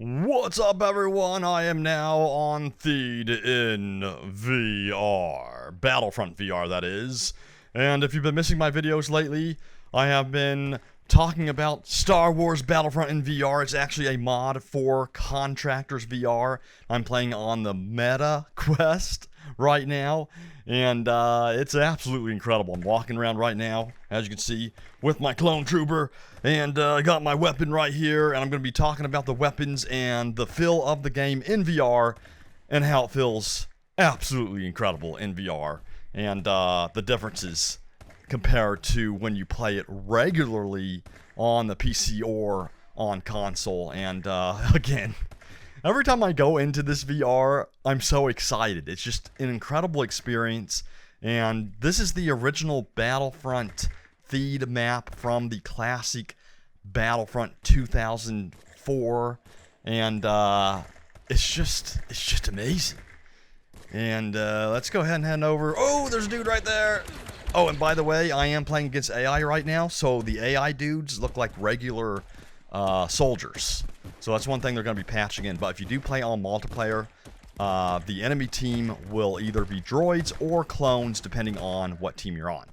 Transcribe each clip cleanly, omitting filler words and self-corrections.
What's up, everyone? I am now on Theed in VR. Battlefront VR, that is. And if you've been missing my videos lately, I have been talking about Star Wars Battlefront in VR. It's actually a mod for Contractors VR. I'm playing on the Meta Quest right now, and it's absolutely incredible. I'm walking around right now, as you can see, with my clone trooper, and I got my weapon right here, and I'm going to be talking about the weapons and the feel of the game in VR, and how it feels absolutely incredible in VR, and the differences compared to when you play it regularly on the PC or on console. And again, every time I go into this VR, I'm so excited. It's just an incredible experience. And this is the original Battlefront Theed map from the classic Battlefront 2004. And it's just amazing. And let's go ahead and head over. Oh, there's a dude right there. Oh, and by the way, I am playing against AI right now, so the AI dudes look like regular soldiers. So that's one thing they're going to be patching in. But if you do play on multiplayer, the enemy team will either be droids or clones, depending on what team you're on.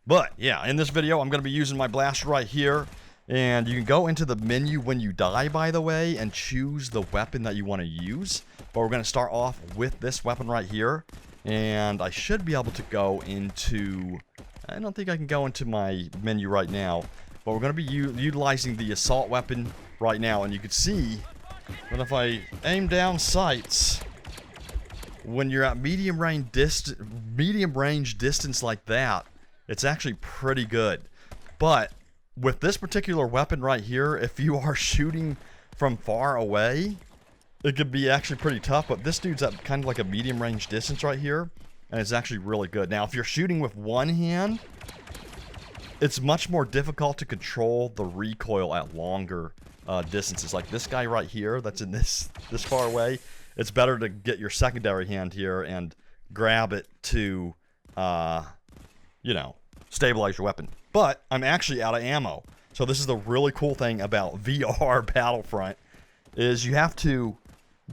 But yeah, in this video, I'm going to be using my blaster right here. And you can go into the menu when you die, by the way, and choose the weapon that you want to use. But we're going to start off with this weapon right here. And I should be able to go into... I don't think I can go into my menu right now. But we're going to be utilizing the assault weapon right now. And you can see that if I aim down sights, when you're at medium range distance like that, it's actually pretty good. But with this particular weapon right here, if you are shooting from far away, it could be actually pretty tough. But this dude's at kind of like a medium range distance right here, and it's actually really good. Now, if you're shooting with one hand, it's much more difficult to control the recoil at longer distances. Like this guy right here that's in this far away, it's better to get your secondary hand here and grab it to, you know, stabilize your weapon. But I'm actually out of ammo. So this is the really cool thing about VR Battlefront, is you have to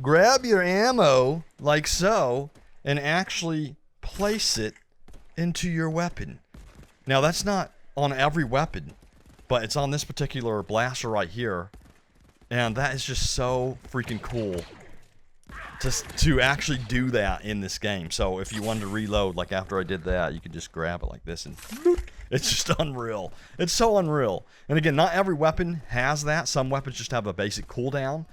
grab your ammo like so and actually place it into your weapon. Now that's not on every weapon, but it's on this particular blaster right here. And that is just so freaking cool to actually do that in this game. So if you wanted to reload, like after I did that, you could just grab it like this and it's just unreal. It's so unreal. And again, not every weapon has that. Some weapons just have a basic cooldown.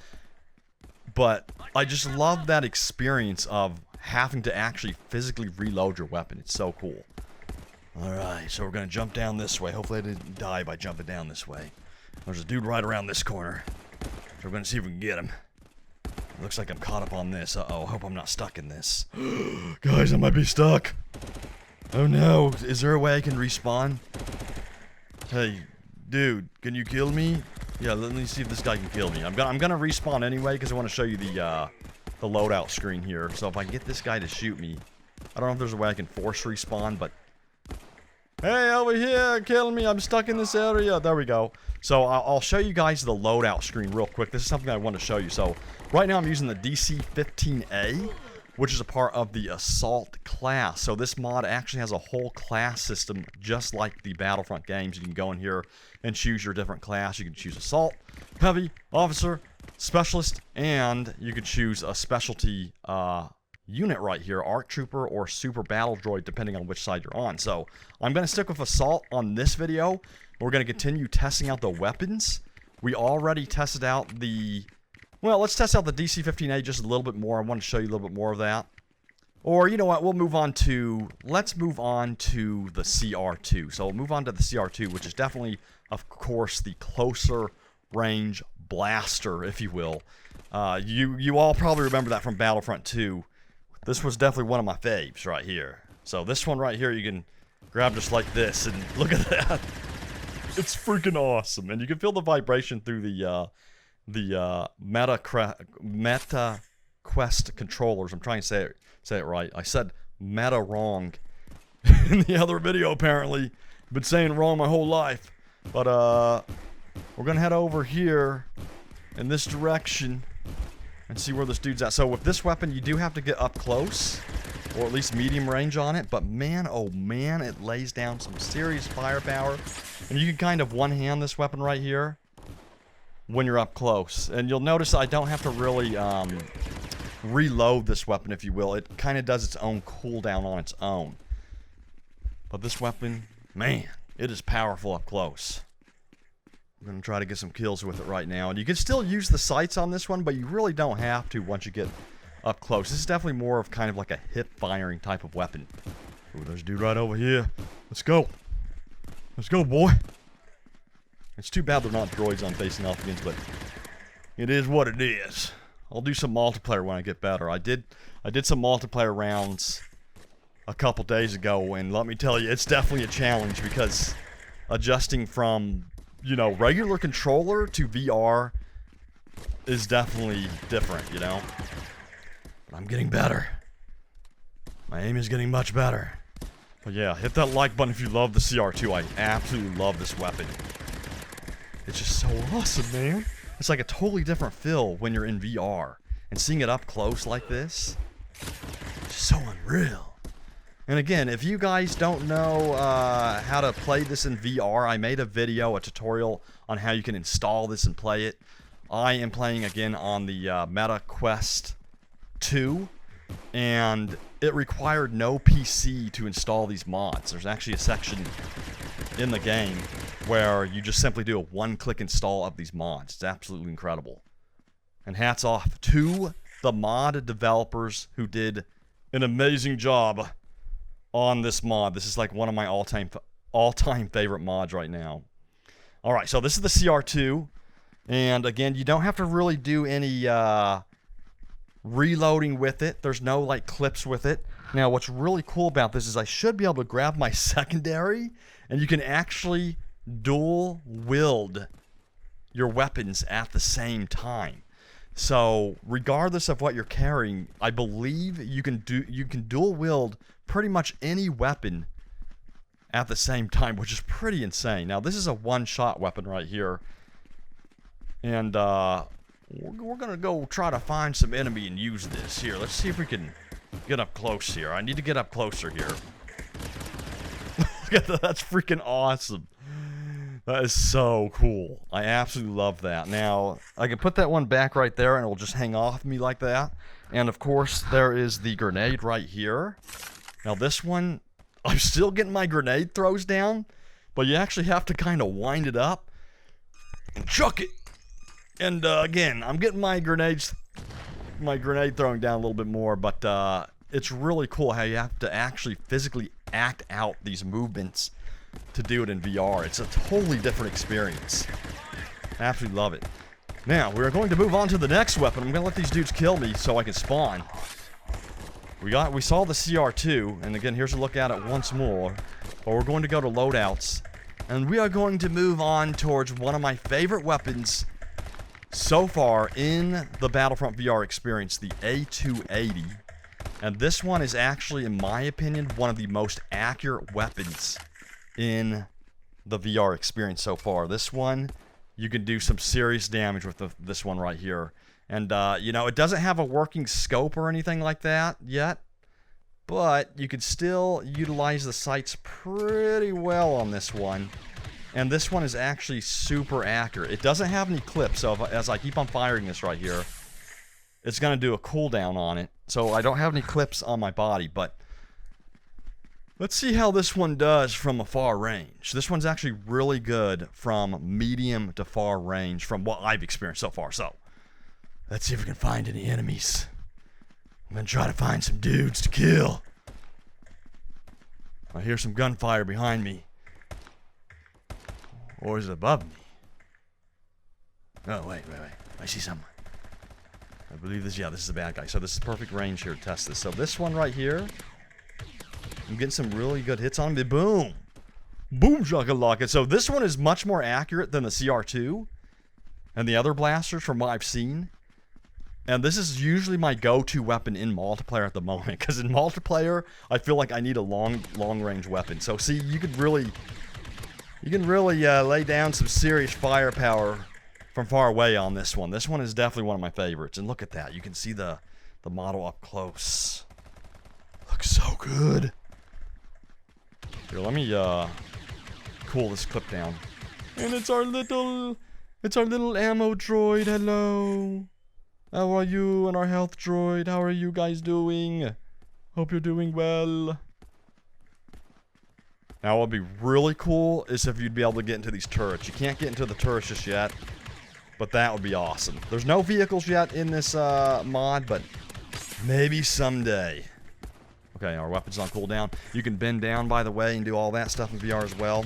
But I just love that experience of having to actually physically reload your weapon. It's so cool. Alright, so we're going to jump down this way. Hopefully I didn't die by jumping down this way. There's a dude right around this corner. So we're going to see if we can get him. Looks like I'm caught up on this. Uh-oh, I hope I'm not stuck in this. Guys, I might be stuck. Oh no, is there a way I can respawn? Hey, dude, can you kill me? Yeah, let me see if this guy can kill me. I'm gonna respawn anyway, because I want to show you the loadout screen here. So if I can get this guy to shoot me, I don't know if there's a way I can force respawn, but... Hey, over here, kill me, I'm stuck in this area. There we go. So I'll show you guys the loadout screen real quick. This is something I want to show you. So right now I'm using the DC-15A, which is a part of the Assault class. So this mod actually has a whole class system, just like the Battlefront games. You can go in here and choose your different class. You can choose Assault, Heavy, Officer, Specialist, and you can choose a specialty unit right here, ARC Trooper or Super Battle Droid, depending on which side you're on. So I'm going to stick with Assault on this video. We're going to continue testing out the weapons. We already tested out the... Well, let's test out the DC-15A just a little bit more. I want to show you a little bit more of that. Or, you know what, we'll move on to... Let's move on to the CR2. So we'll move on to the CR2, which is definitely, of course, the closer range blaster, if you will. You all probably remember that from Battlefront 2. This was definitely one of my faves right here. So this one right here, you can grab just like this, and look at that. It's freaking awesome. And you can feel the vibration through the Meta Quest controllers. I'm trying to say it right. I said meta wrong in the other video, apparently. I've been saying it wrong my whole life. But we're gonna head over here in this direction. and see where this dude's at. So with this weapon, you do have to get up close, or at least medium range on it. But man, oh man, it lays down some serious firepower. And you can kind of one-hand this weapon right here when you're up close. And you'll notice I don't have to really reload this weapon, if you will. It kind of does its own cooldown on its own. But this weapon, man, it is powerful up close. I'm going to try to get some kills with it right now. And you can still use the sights on this one, but you really don't have to once you get up close. This is definitely more of kind of like a hip-firing type of weapon. Ooh, there's a dude right over here. Let's go. Let's go, boy. It's too bad they're not droids I'm facing off against, but it is what it is. I'll do some multiplayer when I get better. I did some multiplayer rounds a couple days ago, and let me tell you, it's definitely a challenge because adjusting from, you know, regular controller to VR is definitely different, you know? But I'm getting better. My aim is getting much better. But yeah, hit that like button if you love the CR2. I absolutely love this weapon. It's just so awesome, man. It's like a totally different feel when you're in VR. And seeing it up close like this, it's so unreal. And again, if you guys don't know how to play this in VR, I made a video, a tutorial on how you can install this and play it. I am playing again on the Meta Quest 2, and it required no PC to install these mods. There's actually a section in the game where you just simply do a one-click install of these mods. It's absolutely incredible. And hats off to the mod developers who did an amazing job on this mod. This is like one of my all-time favorite mods right now. Alright, so this is the CR2. And again, you don't have to really do any reloading with it. There's no like clips with it. Now what's really cool about this is I should be able to grab my secondary, and you can actually dual wield your weapons at the same time. So regardless of what you're carrying, I believe you can dual wield pretty much any weapon at the same time, which is pretty insane. Now this is a one-shot weapon right here, and we're gonna go try to find some enemy and use this here. Let's see if we can get up close here. I need to get up closer here. Look at that. That's freaking awesome. That is so cool. I absolutely love that. Now, I can put that one back right there and it will just hang off me like that. And of course, there is the grenade right here. Now this one, I'm still getting my grenade throws down, but you actually have to kind of wind it up and chuck it. And again, I'm getting my grenade throwing down a little bit more, but it's really cool how you have to actually physically act out these movements to do it in VR. It's a totally different experience. I absolutely love it. Now, we're going to move on to the next weapon. I'm going to let these dudes kill me so I can spawn. We saw the CR2, and again, here's a look at it once more. But we're going to go to loadouts, and we are going to move on towards one of my favorite weapons so far in the Battlefront VR experience, the A280. And this one is actually, in my opinion, one of the most accurate weapons in the VR experience so far. This one, you can do some serious damage with this one right here. And, you know, it doesn't have a working scope or anything like that yet, but you can still utilize the sights pretty well on this one. And this one is actually super accurate. It doesn't have any clips, so as I keep on firing this right here, it's going to do a cooldown on it. So I don't have any clips on my body, but let's see how this one does from a far range. This one's actually really good from medium to far range from what I've experienced so far. So let's see if we can find any enemies. I'm going to try to find some dudes to kill. I hear some gunfire behind me. Or is it above me? Oh, wait. I see someone. I believe this, yeah, this is a bad guy. So this is perfect range here to test this. So this one right here, I'm getting some really good hits on me. Boom. Boom, shakalaka. So this one is much more accurate than the CR2 and the other blasters from what I've seen. And this is usually my go-to weapon in multiplayer at the moment. Because in multiplayer, I feel like I need a long-range weapon. So see, you can really lay down some serious firepower from far away on this one. This one is definitely one of my favorites. And look at that. You can see the model up close. Looks so good. Here, let me cool this clip down. And it's our little ammo droid. Hello. How are you and our health droid? How are you guys doing? Hope you're doing well. Now, what would be really cool is if you'd be able to get into these turrets. You can't get into the turrets just yet, but that would be awesome. There's no vehicles yet in this mod, but maybe someday. Okay, our weapon's on cooldown. You can bend down, by the way, and do all that stuff in VR as well.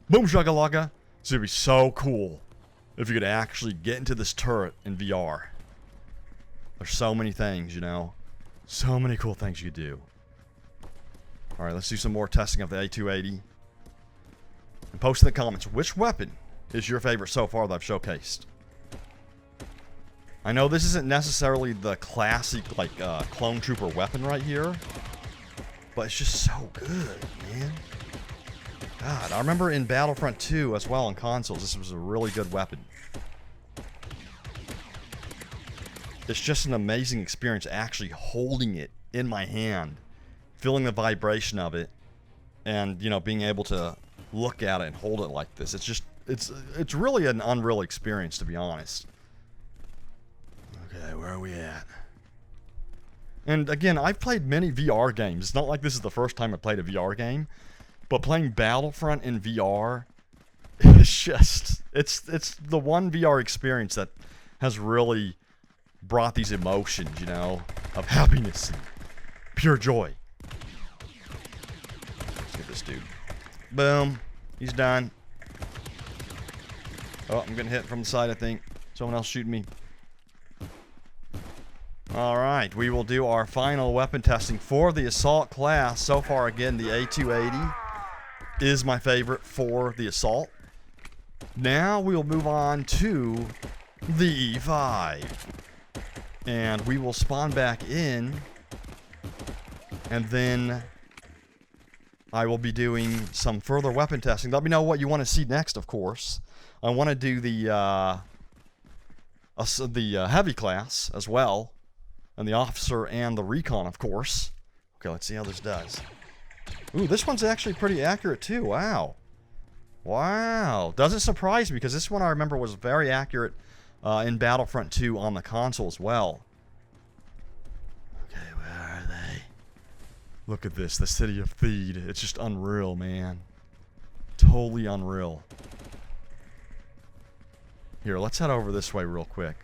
Boom shakalaka. This would be so cool if you could actually get into this turret in VR. There's so many things, you know. So many cool things you could do. Alright, let's do some more testing of the A280. And post in the comments, which weapon is your favorite so far that I've showcased? I know this isn't necessarily the classic, like, clone trooper weapon right here. But it's just so good, man. God, I remember in Battlefront 2 as well on consoles, this was a really good weapon. It's just an amazing experience actually holding it in my hand, feeling the vibration of it, and, you know, being able to look at it and hold it like this. It's just, it's really an unreal experience, to be honest. Okay, where are we at? And again, I've played many VR games. It's not like this is the first time I played a VR game, but playing Battlefront in VR is just, it's the one VR experience that has really brought these emotions, you know, of happiness and pure joy. Let's get this dude. Boom. He's done. Oh, I'm getting hit from the side, I think. Someone else shooting me. Alright, we will do our final weapon testing for the Assault class. So far, again, the A280 is my favorite for the Assault. Now we will move on to the E5. And we will spawn back in, and then I will be doing some further weapon testing. Let me know what you want to see next, of course. I want to do the heavy class as well, and the officer and the recon, of course. Okay, let's see how this does. Ooh, this one's actually pretty accurate too. Wow. Wow. Doesn't surprise me, because this one I remember was very accurate in Battlefront 2 on the console as well. Okay, where are they? Look at this, the city of Theed. It's just unreal, man. Totally unreal. Here, let's head over this way real quick.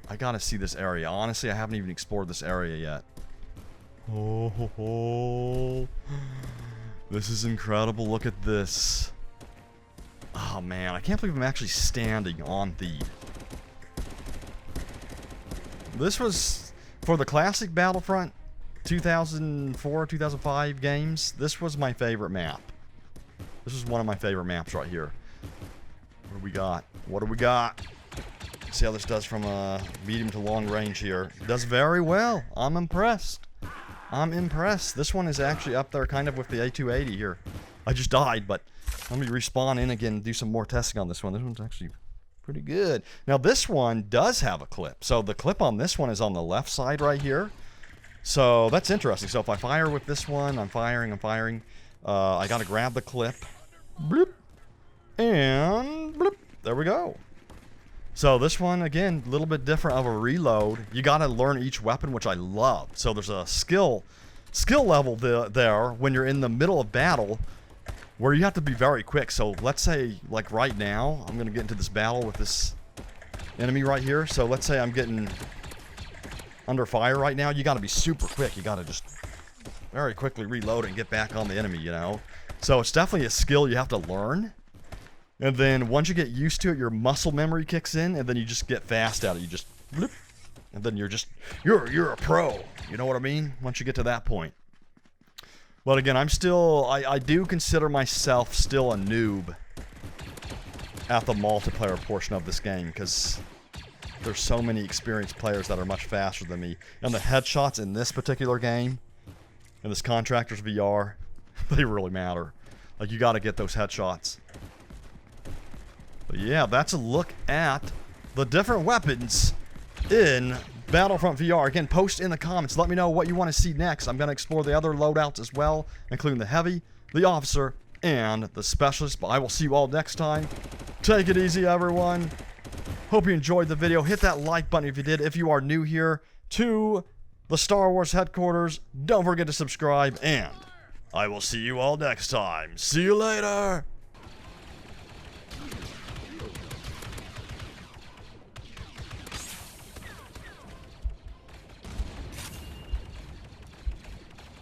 I gotta see this area. Honestly, I haven't even explored this area yet. Oh, ho, ho. This is incredible. Look at this. Oh man, I can't believe I'm actually standing on Theed. This was, for the classic Battlefront 2004, 2005 games, this was my favorite map. This is one of my favorite maps right here. What do we got? What do we got? Let's see how this does from medium to long range here. It does very well. I'm impressed. I'm impressed. This one is actually up there kind of with the A280 here. I just died, but let me respawn in again and do some more testing on this one. This one's actually pretty good. Now, this one does have a clip. So the clip on this one is on the left side right here. So that's interesting. So if I fire with this one, I'm firing. I got to grab the clip. Bloop. And bloop. There we go. So this one, again, a little bit different of a reload. You got to learn each weapon, which I love. So there's a skill level there when you're in the middle of battle where you have to be very quick. So let's say, like right now, I'm going to get into this battle with this enemy right here. So let's say I'm getting under fire right now. You got to be super quick. You got to just very quickly reload and get back on the enemy, you know. So it's definitely a skill you have to learn. And then once you get used to it, your muscle memory kicks in, and then you just get fast at it. You just bloop, and then you're a pro. You know what I mean? Once you get to that point. But again, I do consider myself still a noob at the multiplayer portion of this game, because there's so many experienced players that are much faster than me. And the headshots in this particular game, in this Contractors VR, they really matter. Like, you got to get those headshots. But yeah, that's a look at the different weapons in Battlefront VR. Again, post in the comments. Let me know what you want to see next. I'm going to explore the other loadouts as well, including the heavy, the officer, and the specialist. But I will see you all next time. Take it easy, everyone. Hope you enjoyed the video. Hit that like button if you did. If you are new here to the Star Wars headquarters, don't forget to subscribe. And I will see you all next time. See you later.